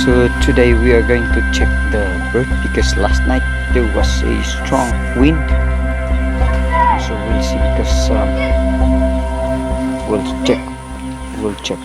So today we are going to check the bird because last night there was a strong wind. So we'll see because we'll check. We'll check.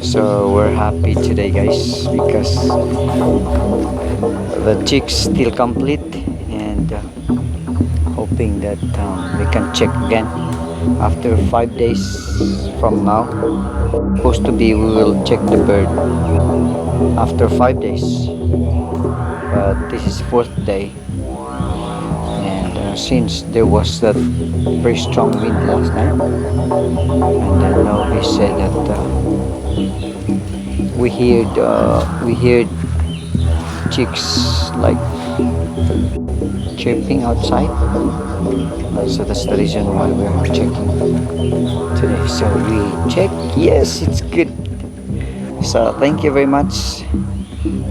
So we're happy today, guys, because the chicks still complete and hoping that we can check again after 5 days from now. Supposed to be we will check the bird after 5 days, but this is fourth day, and since there was that very strong wind last night, and then now he said that we heard chicks like chirping outside. So that's the reason why we are checking today. So we check. Yes, it's good. So thank you very much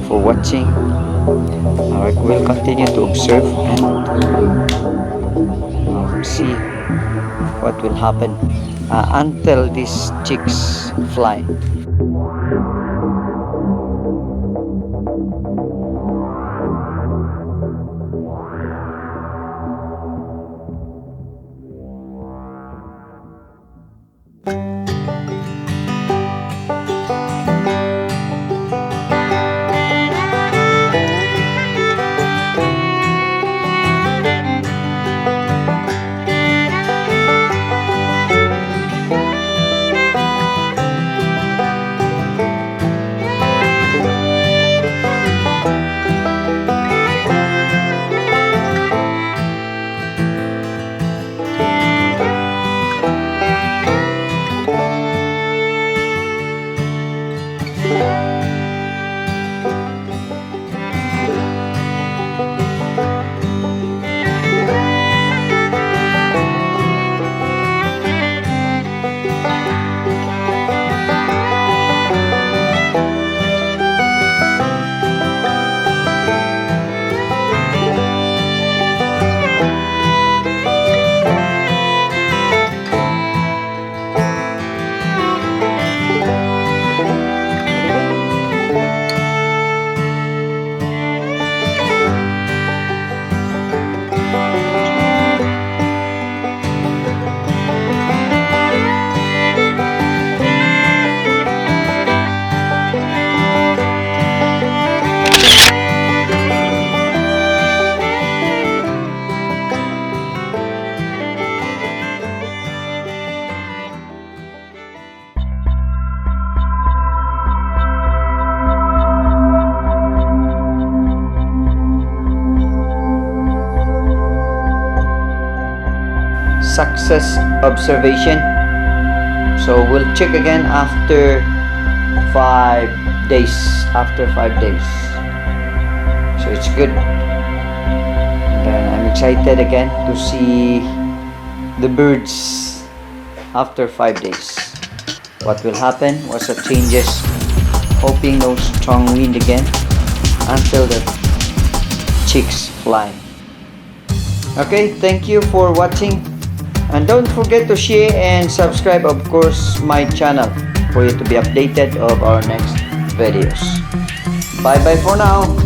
for watching. Alright, we'll continue to observe and see what will happen until these chicks fly. Success observation. So we'll check again after 5 days. After 5 days. So it's good. And then I'm excited again to see the birds after 5 days. What will happen? What's the changes? Hoping no strong wind again until the chicks fly. Okay, thank you for watching. And don't forget to share and subscribe, of course, my channel for you to be updated of our next videos. Bye bye for now.